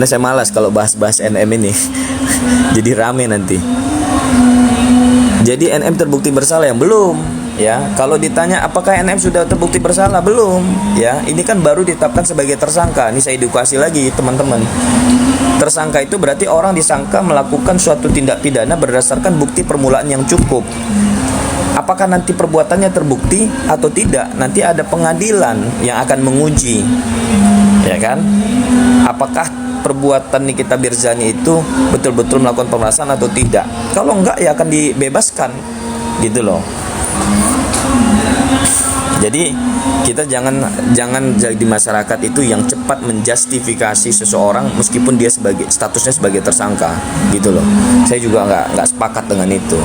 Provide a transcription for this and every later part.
Nah, saya malas kalau bahas-bahas NM ini. Jadi rame nanti. Jadi NM terbukti bersalah yang belum, ya. Kalau ditanya apakah NM sudah terbukti bersalah, belum, ya. Ini kan baru ditetapkan sebagai tersangka. Ini saya edukasi lagi, teman-teman. Tersangka itu berarti orang disangka melakukan suatu tindak pidana berdasarkan bukti permulaan yang cukup. Apakah nanti perbuatannya terbukti atau tidak, nanti ada pengadilan yang akan menguji, ya kan? Apakah perbuatan Nikita Mirzani itu betul-betul melakukan pemerasan atau tidak? Kalau enggak, ya akan dibebaskan, gitu loh. Jadi kita jangan jadi masyarakat itu yang cepat menjustifikasi seseorang meskipun dia statusnya sebagai tersangka, gitu loh. Saya juga nggak sepakat dengan itu,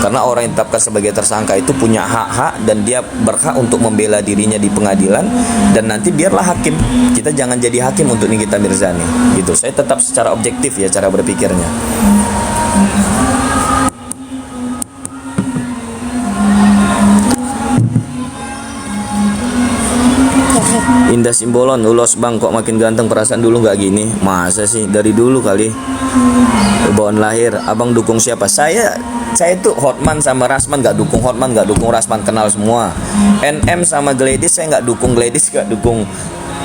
karena orang yang ditetapkan sebagai tersangka itu punya hak-hak dan dia berhak untuk membela dirinya di pengadilan, dan nanti biarlah hakim. Kita jangan jadi hakim untuk Nikita Mirzani, gitu. Saya tetap secara objektif ya cara berpikirnya. Indah Simbolon, ulos bang, kok makin ganteng, perasaan dulu nggak gini. Masa sih, dari dulu kali. Bawaan lahir, abang dukung siapa? Saya itu Hotman sama Rasman, nggak dukung Hotman, nggak dukung Rasman, kenal semua. NM sama Gladys saya nggak dukung Gladys,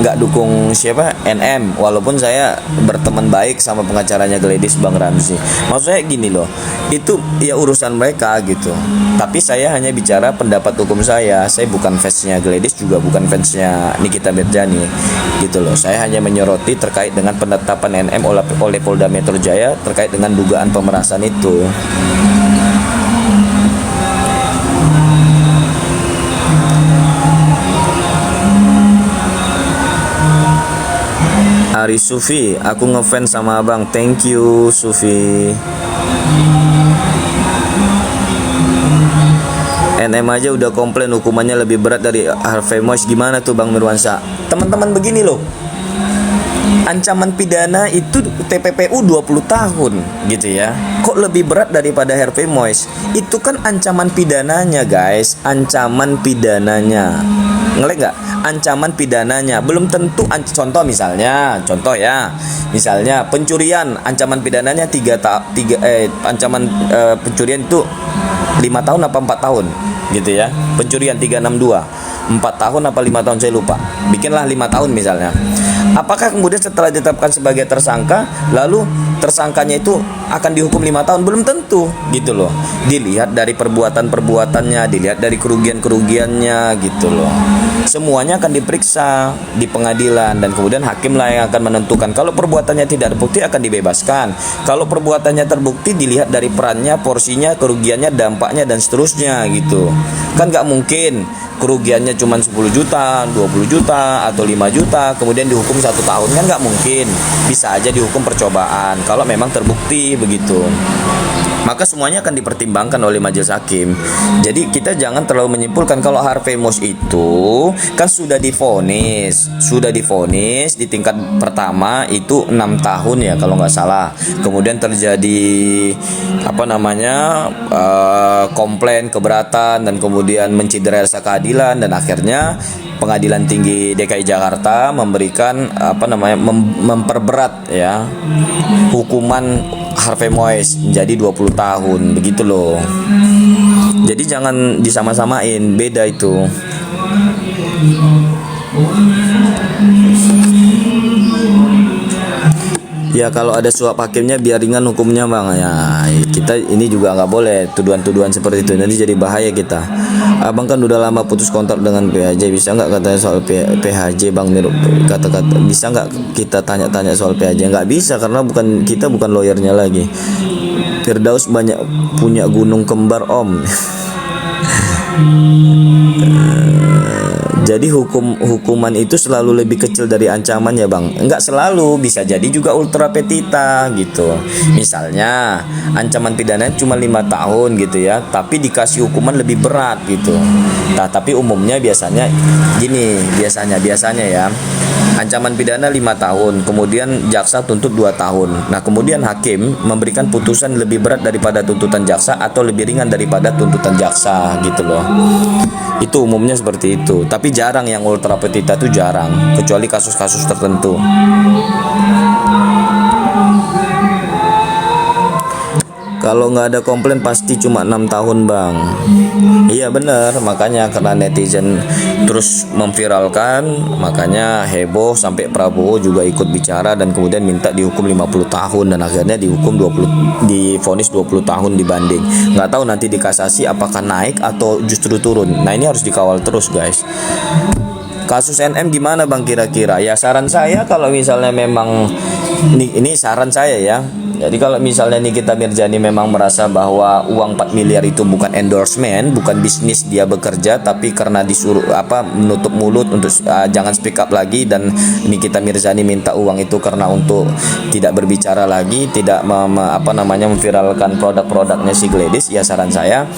nggak dukung siapa, NM, walaupun saya berteman baik sama pengacaranya Gladys, Bang Ramzi. Maksudnya gini loh, itu ya urusan mereka gitu, tapi saya hanya bicara pendapat hukum saya bukan fansnya Gladys, juga bukan fansnya Nikita Mirzani, gitu loh. Saya hanya menyoroti terkait dengan penetapan NM oleh Polda Metro Jaya terkait dengan dugaan pemerasan itu. Ari Sufi, aku ngefans sama abang. Thank you Sufi. NM aja udah komplain hukumannya lebih berat dari Harvey Mois. Gimana tuh Bang Mirwansa? Teman-teman begini loh, ancaman pidana itu TPPU 20 tahun gitu ya. Kok lebih berat daripada Harvey Mois? Itu kan ancaman pidananya guys, ancaman pidananya. Ngelek nggak? Ancaman pidananya belum tentu. Contoh misalnya pencurian, ancaman pidananya ancaman pencurian itu 5 tahun apa 4 tahun gitu ya. Pencurian 362 4 tahun apa 5 tahun saya lupa. Bikinlah 5 tahun misalnya. Apakah kemudian setelah ditetapkan sebagai tersangka lalu tersangkanya itu akan dihukum 5 tahun? Belum tentu gitu loh. Dilihat dari perbuatan-perbuatannya, dilihat dari kerugian-kerugiannya gitu loh. Semuanya akan diperiksa di pengadilan dan kemudian hakimlah yang akan menentukan. Kalau perbuatannya tidak terbukti akan dibebaskan. Kalau perbuatannya terbukti dilihat dari perannya, porsinya, kerugiannya, dampaknya dan seterusnya gitu. Kan nggak mungkin kerugiannya cuma 10 juta, 20 juta atau 5 juta kemudian dihukum 1 tahun, kan nggak mungkin. Bisa aja dihukum percobaan kalau memang terbukti begitu. Maka semuanya akan dipertimbangkan oleh majelis hakim. Jadi kita jangan terlalu menyimpulkan. Kalau Harvey Mois itu kan sudah divonis di tingkat pertama itu 6 tahun ya kalau nggak salah. Kemudian terjadi komplain keberatan dan kemudian mencederai rasa keadilan, dan akhirnya Pengadilan Tinggi DKI Jakarta memberikan memperberat ya hukuman Harvey Mois menjadi 20 tahun begitu loh. Jadi jangan disama-samain, beda itu. Ya kalau ada suap hakimnya biar ringan hukumnya bang. Ya kita ini juga nggak boleh tuduhan-tuduhan seperti itu, nanti jadi bahaya kita. Abang kan udah lama putus kontrak dengan PHJ, bisa nggak katanya soal PHJ bang Mir, kata-kata bisa nggak kita tanya-tanya soal PHJ? Nggak bisa karena kita bukan lawyernya lagi. Firdaus banyak punya gunung kembar om. Jadi hukuman itu selalu lebih kecil dari ancaman ya bang? Enggak selalu, bisa jadi juga ultra petita gitu. Misalnya ancaman pidananya cuma 5 tahun gitu ya, tapi dikasih hukuman lebih berat gitu. Nah tapi umumnya biasanya gini, biasanya ya ancaman pidana 5 tahun, kemudian jaksa tuntut 2 tahun. Nah kemudian hakim memberikan putusan lebih berat daripada tuntutan jaksa atau lebih ringan daripada tuntutan jaksa gitu loh. Itu umumnya seperti itu, tapi jarang yang ultra petita, itu jarang, kecuali kasus-kasus tertentu. Kalau nggak ada komplain pasti cuma 6 tahun bang. Iya bener, makanya karena netizen terus memviralkan, makanya heboh sampai Prabowo juga ikut bicara dan kemudian minta dihukum 50 tahun dan akhirnya dihukum 20, divonis 20 tahun dibanding. Nggak tahu nanti dikasasi apakah naik atau justru turun. Nah ini harus dikawal terus guys. Kasus NM gimana bang kira-kira? Ya saran saya kalau misalnya memang ini saran saya ya. Jadi kalau misalnya Nikita Mirzani memang merasa bahwa uang 4 miliar itu bukan endorsement, bukan bisnis dia bekerja, tapi karena disuruh menutup mulut untuk jangan speak up lagi, dan Nikita Mirzani minta uang itu karena untuk tidak berbicara lagi, tidak memviralkan produk-produknya si Gladys. Ya saran saya,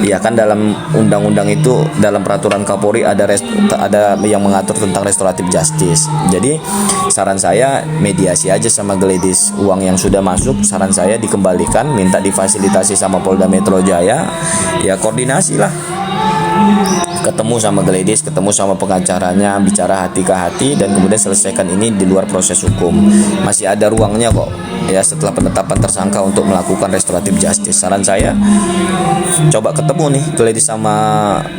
ya kan dalam undang-undang itu, dalam peraturan Kapolri ada yang mengatur tentang restoratif justice. Jadi saran saya mediasi aja sama Gladys. Uang yang sudah masuk saran saya dikembalikan, minta difasilitasi sama Polda Metro Jaya, ya koordinasi lah, ketemu sama Gladys, ketemu sama pengacaranya, bicara hati ke hati, dan kemudian selesaikan ini di luar proses hukum. Masih ada ruangnya kok ya setelah penetapan tersangka untuk melakukan restoratif justice. Saran saya coba ketemu nih Gladys sama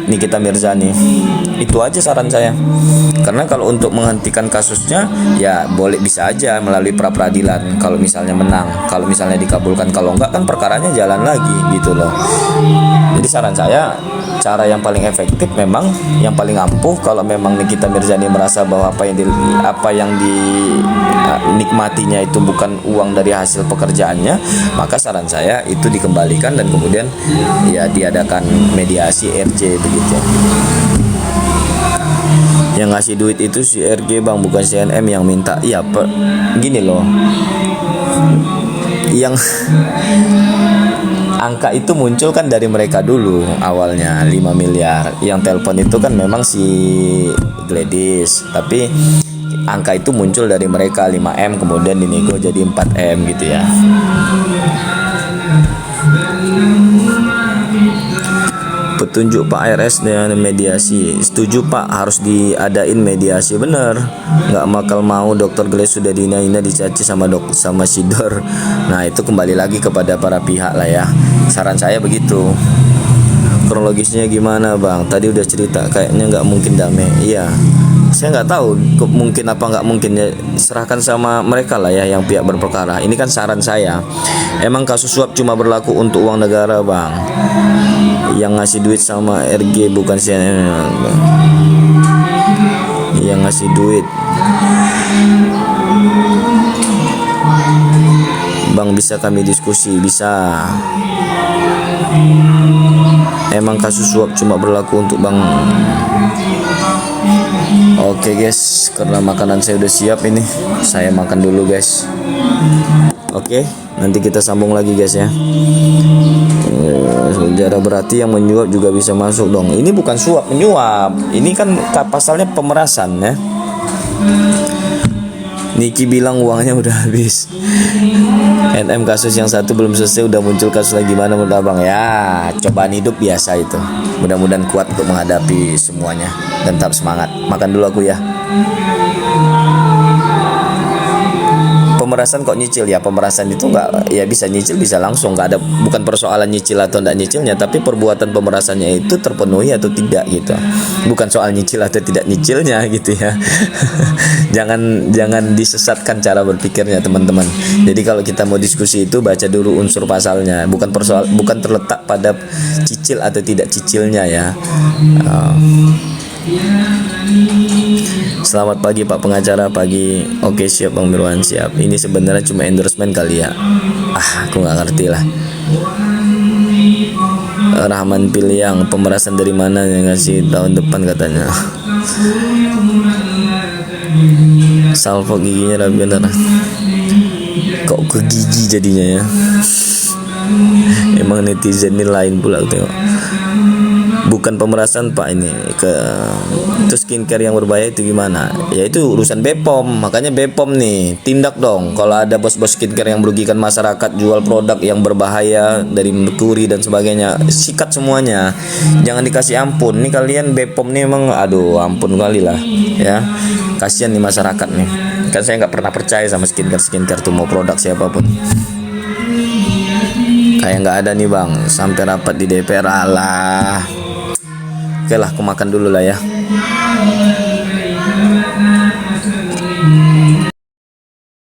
Nikita Mirzani, itu aja saran saya. Karena kalau untuk menghentikan kasusnya ya boleh, bisa aja melalui pra peradilan kalau misalnya menang, kalau misalnya dikabulkan, kalau enggak kan perkaranya jalan lagi gitu loh. Jadi saran saya, cara yang paling efektif memang yang paling ampuh, kalau memang Nikita Mirzani merasa bahwa apa yang dinikmatinya itu bukan uang dari hasil pekerjaannya, maka saran saya itu dikembalikan dan kemudian ya diadakan mediasi RJ begitu. Yang ngasih duit itu si RG bang, bukan si NM yang minta. Iya gini loh, yang angka itu muncul kan dari mereka dulu awalnya 5 miliar. Yang telepon itu kan memang si Gladys, tapi angka itu muncul dari mereka 5M, kemudian dinego jadi 4M gitu ya. Petunjuk Pak RS dengan mediasi. Setuju Pak, harus diadain mediasi, bener. Nggak bakal mau Dokter Gladys sudah dihina-hina, dicaci sama Sidor. Nah itu kembali lagi kepada para pihak lah ya. Saran saya begitu. Kronologisnya gimana bang? Tadi udah cerita, kayaknya nggak mungkin damai. Iya, saya nggak tahu mungkin apa nggak mungkin, ya serahkan sama mereka lah ya yang pihak berperkara. Ini kan saran saya, emang kasus suap cuma berlaku untuk uang negara bang. Yang ngasih duit sama RG bukan CNN. Yang ngasih duit bang, bisa kami diskusi? Bisa. Emang kasus suap cuma berlaku untuk bang. Oke guys, karena makanan saya udah siap ini, saya makan dulu guys. Oke, nanti kita sambung lagi guys ya. Sejarah berarti yang menyuap juga bisa masuk dong. Ini bukan suap menyuap, ini kan pasalnya pemerasan ya. Niki bilang uangnya udah habis. NM kasus yang satu belum selesai udah muncul kasus lagi, gimana menurut abang? Ya cobaan hidup biasa itu. Mudah-mudahan kuat untuk menghadapi semuanya dan tetap semangat. Makan dulu aku ya. Pemerasan kok nyicil ya? Pemerasan itu nggak ya, bisa nyicil bisa langsung, nggak ada, bukan persoalan nyicil atau nggak nyicilnya, tapi perbuatan pemerasannya itu terpenuhi atau tidak gitu, bukan soal nyicil atau tidak nyicilnya gitu ya. jangan disesatkan cara berpikirnya teman-teman. Jadi kalau kita mau diskusi itu baca dulu unsur pasalnya, bukan terletak pada cicil atau tidak cicilnya ya. Selamat pagi Pak pengacara. Pagi. Oke siap Bang Mirwan, siap. Ini sebenarnya cuma endorsement kali ya. Aku nggak ngerti lah. Rahman Piliang, pemerasan dari mana yang ngasih tahun depan katanya. Salvo giginya rapi bener. Kok ke gigi jadinya ya. Emang netizen ini lain pula tengok. Bukan pemerasan Pak ini terus skincare yang berbahaya itu gimana? Ya itu urusan BPOM, makanya BPOM nih tindak dong. Kalau ada bos-bos skincare yang merugikan masyarakat, jual produk yang berbahaya dari merkuri dan sebagainya, sikat semuanya, jangan dikasih ampun. Nih kalian BPOM nih emang aduh ampun kali lah ya, kasihan nih masyarakat nih. Kan saya nggak pernah percaya sama skincare tuh, mau produk siapapun. Kayak nggak ada nih bang, sampai rapat di DPR. Alah. Oke lah, aku makan dulu lah ya.